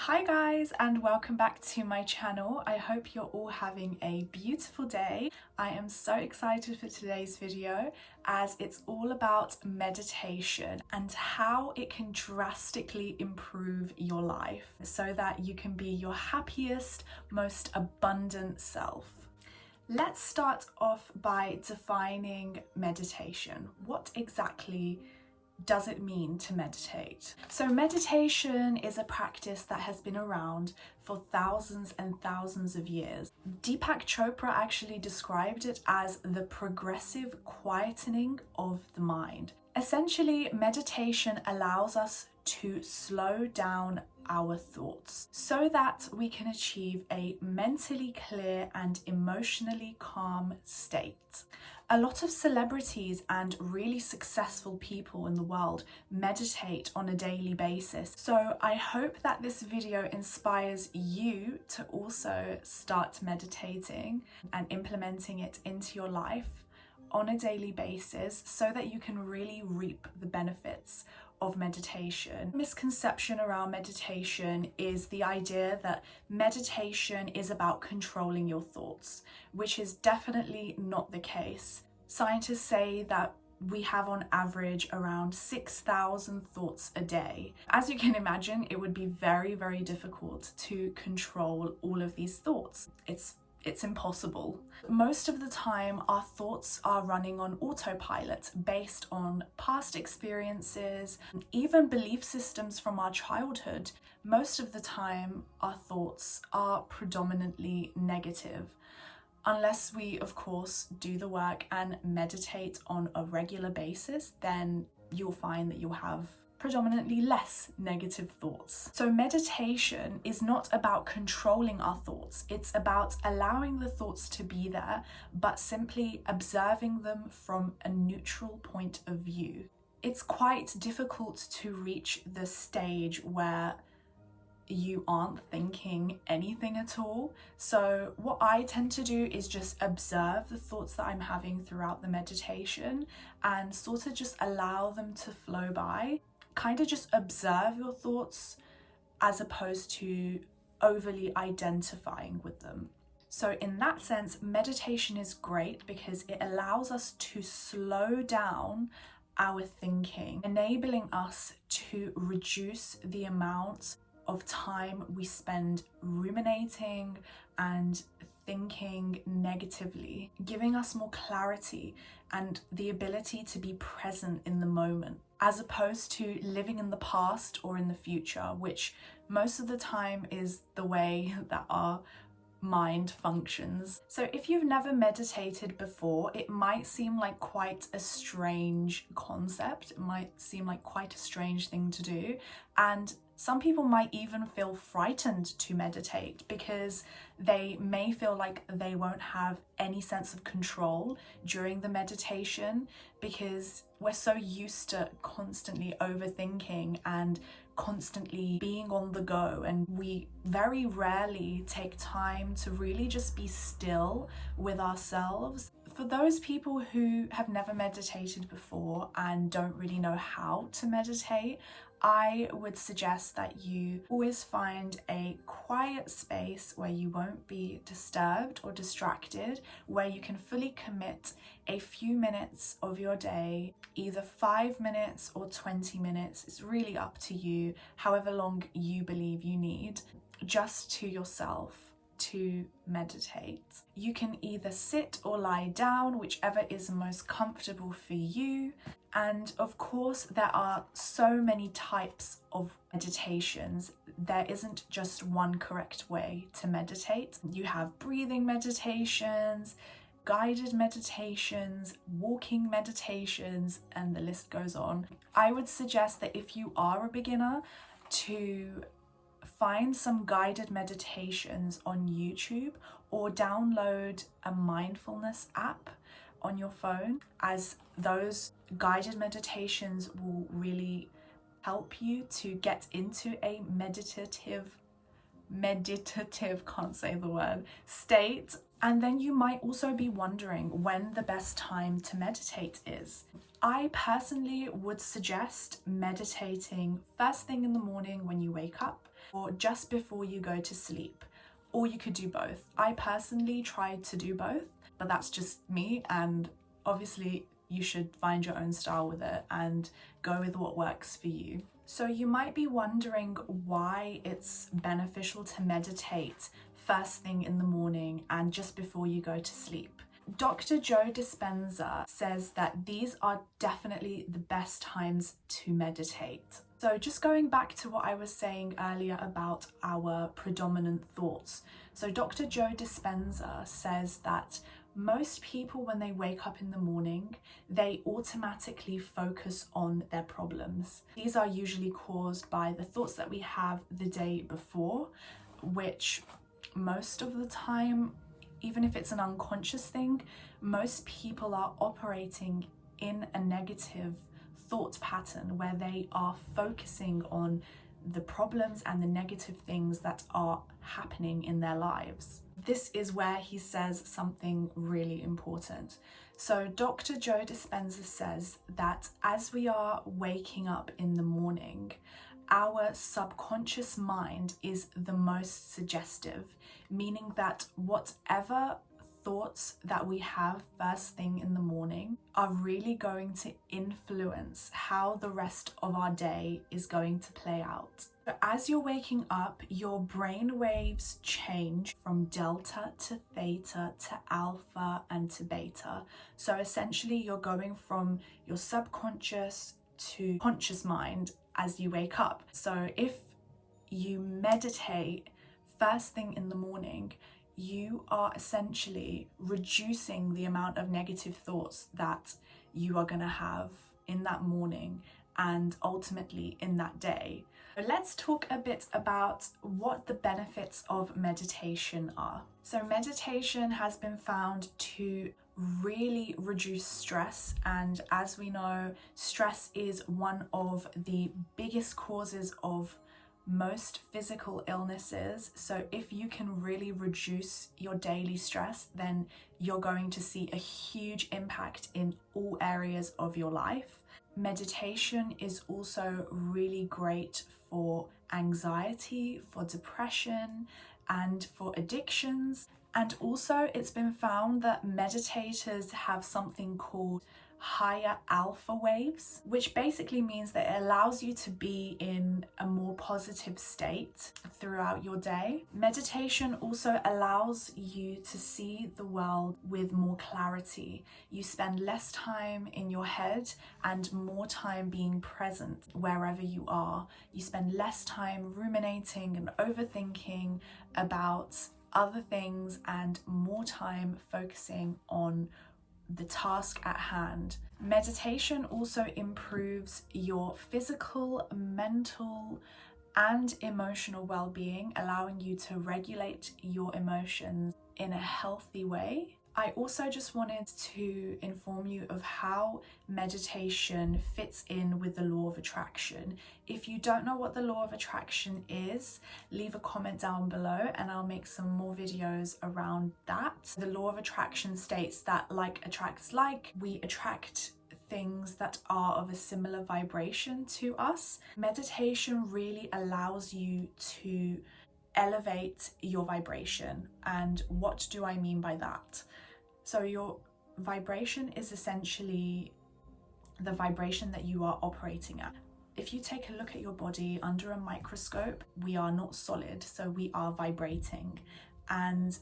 Hi guys, and welcome back to my channel. I hope you're all having a beautiful day. I am so excited for today's video as it's all about meditation and how it can drastically improve your life so that you can be your happiest, most abundant self. Let's start off by defining meditation. What exactly does it mean to meditate? So meditation is a practice that has been around for thousands and thousands of years. Deepak Chopra actually described it as the progressive quietening of the mind. Essentially, meditation allows us to slow down our thoughts so that we can achieve a mentally clear and emotionally calm state. A lot of celebrities and really successful people in the world meditate on a daily basis. So I hope that this video inspires you to also start meditating and implementing it into your life on a daily basis so that you can really reap the benefits of meditation. Misconception around meditation is the idea that meditation is about controlling your thoughts, which is definitely not the case. Scientists say that we have on average around 6,000 thoughts a day. As you can imagine, it would be very, very difficult to control all of these thoughts. It's impossible. Most of the time, our thoughts are running on autopilot based on past experiences, even belief systems from our childhood. Most of the time, our thoughts are predominantly negative. Unless we, of course, do the work and meditate on a regular basis, then you'll find that you'll have predominantly less negative thoughts. So meditation is not about controlling our thoughts. It's about allowing the thoughts to be there, but simply observing them from a neutral point of view. It's quite difficult to reach the stage where you aren't thinking anything at all. So what I tend to do is just observe the thoughts that I'm having throughout the meditation and sort of just allow them to flow by. Kind of just observe your thoughts as opposed to overly identifying with them. So in that sense, meditation is great because it allows us to slow down our thinking, enabling us to reduce the amount of time we spend ruminating and thinking negatively, giving us more clarity and the ability to be present in the moment, as opposed to living in the past or in the future, which most of the time is the way that our mind functions. So if you've never meditated before, it might seem like quite a strange concept. It might seem like quite a strange thing to do. And some people might even feel frightened to meditate because they may feel like they won't have any sense of control during the meditation because we're so used to constantly overthinking and constantly being on the go, and we very rarely take time to really just be still with ourselves. For those people who have never meditated before and don't really know how to meditate, I would suggest that you always find a quiet space where you won't be disturbed or distracted, where you can fully commit a few minutes of your day, either 5 minutes or 20 minutes. It's really up to you, however long you believe you need, just to yourself to meditate. You can either sit or lie down, whichever is most comfortable for you. And of course, there are so many types of meditations. There isn't just one correct way to meditate. You have breathing meditations, guided meditations, walking meditations, and the list goes on. I would suggest that if you are a beginner, to find some guided meditations on YouTube or download a mindfulness app on your phone, as those guided meditations will really help you to get into a meditative, can't say the word, state. And then you might also be wondering when the best time to meditate is. I personally would suggest meditating first thing in the morning when you wake up, or just before you go to sleep. Or you could do both. I personally tried to do both, but that's just me, and obviously you should find your own style with it and go with what works for you. So you might be wondering why it's beneficial to meditate first thing in the morning and just before you go to sleep. Dr. Joe Dispenza says that these are definitely the best times to meditate. So just going back to what I was saying earlier about our predominant thoughts. So Dr. Joe Dispenza says that most people, when they wake up in the morning, they automatically focus on their problems. These are usually caused by the thoughts that we have the day before, which most of the time, even if it's an unconscious thing, most people are operating in a negative thought pattern where they are focusing on the problems and the negative things that are happening in their lives. This is where he says something really important. So Dr. Joe Dispenza says that as we are waking up in the morning, our subconscious mind is the most suggestive, meaning that whatever thoughts that we have first thing in the morning are really going to influence how the rest of our day is going to play out. So as you're waking up, your brain waves change from delta to theta to alpha and to beta. So essentially you're going from your subconscious to conscious mind as you wake up. So if you meditate first thing in the morning, you are essentially reducing the amount of negative thoughts that you are going to have in that morning and ultimately in that day. Let's talk a bit about what the benefits of meditation are. So meditation has been found to really reduce stress, and as we know, stress is one of the biggest causes of most physical illnesses. So if you can really reduce your daily stress, then you're going to see a huge impact in all areas of your life. Meditation is also really great for anxiety, for depression, and for addictions. And also it's been found that meditators have something called higher alpha waves, which basically means that it allows you to be in a more positive state throughout your day. Meditation also allows you to see the world with more clarity. You spend less time in your head and more time being present wherever you are. You spend less time ruminating and overthinking about other things and more time focusing on the task at hand. Meditation also improves your physical, mental, and emotional well-being, allowing you to regulate your emotions in a healthy way. I also just wanted to inform you of how meditation fits in with the law of attraction. If you don't know what the law of attraction is, leave a comment down below and I'll make some more videos around that. The law of attraction states that like attracts like. We attract things that are of a similar vibration to us. Meditation really allows you to elevate your vibration. And what do I mean by that? So your vibration is essentially the vibration that you are operating at. If you take a look at your body under a microscope, we are not solid, so we are vibrating. And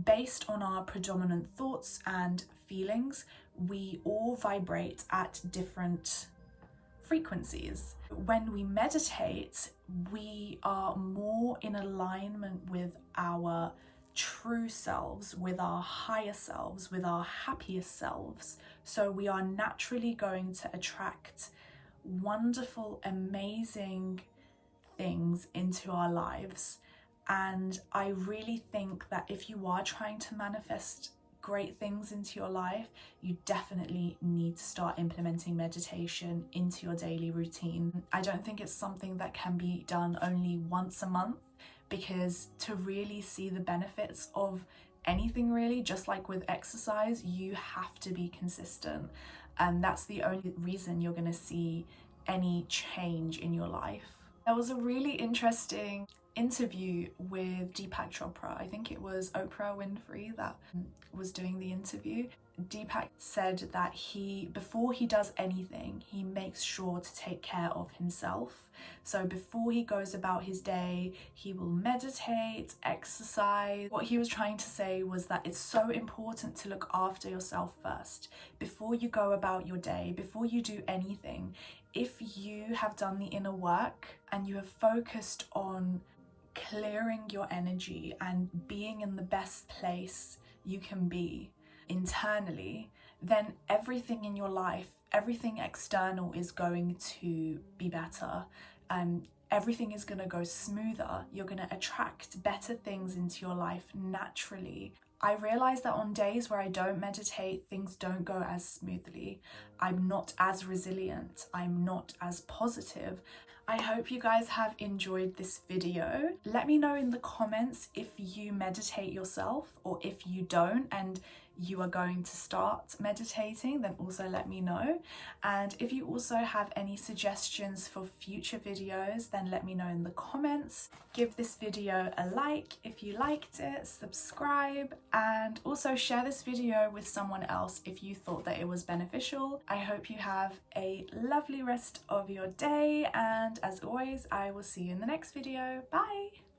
based on our predominant thoughts and feelings, we all vibrate at different frequencies. When we meditate, we are more in alignment with our true selves, with our higher selves, with our happiest selves. So we are naturally going to attract wonderful, amazing things into our lives. And I really think that if you are trying to manifest great things into your life, you definitely need to start implementing meditation into your daily routine. I don't think it's something that can be done only once a month, because to really see the benefits of anything really, just like with exercise, you have to be consistent. And that's the only reason you're going to see any change in your life. There was a really interesting interview with Deepak Chopra. I think it was Oprah Winfrey that was doing the interview. Deepak said that before he does anything, he makes sure to take care of himself. So before he goes about his day, he will meditate, exercise. What he was trying to say was that it's so important to look after yourself first. Before you go about your day, before you do anything, if you have done the inner work and you have focused on clearing your energy and being in the best place you can be internally, then everything in your life, everything external is going to be better. Everything is going to go smoother. You're going to attract better things into your life naturally. I realize that on days where I don't meditate, things don't go as smoothly. I'm not as resilient. I'm not as positive. I hope you guys have enjoyed this video. Let me know in the comments if you meditate yourself or if you don't and you are going to start meditating, then also let me know. And if you also have any suggestions for future videos, then let me know in the comments. Give this video a like if you liked it, subscribe, and also share this video with someone else if you thought that it was beneficial. I hope you have a lovely rest of your day, and as always, I will see you in the next video. Bye!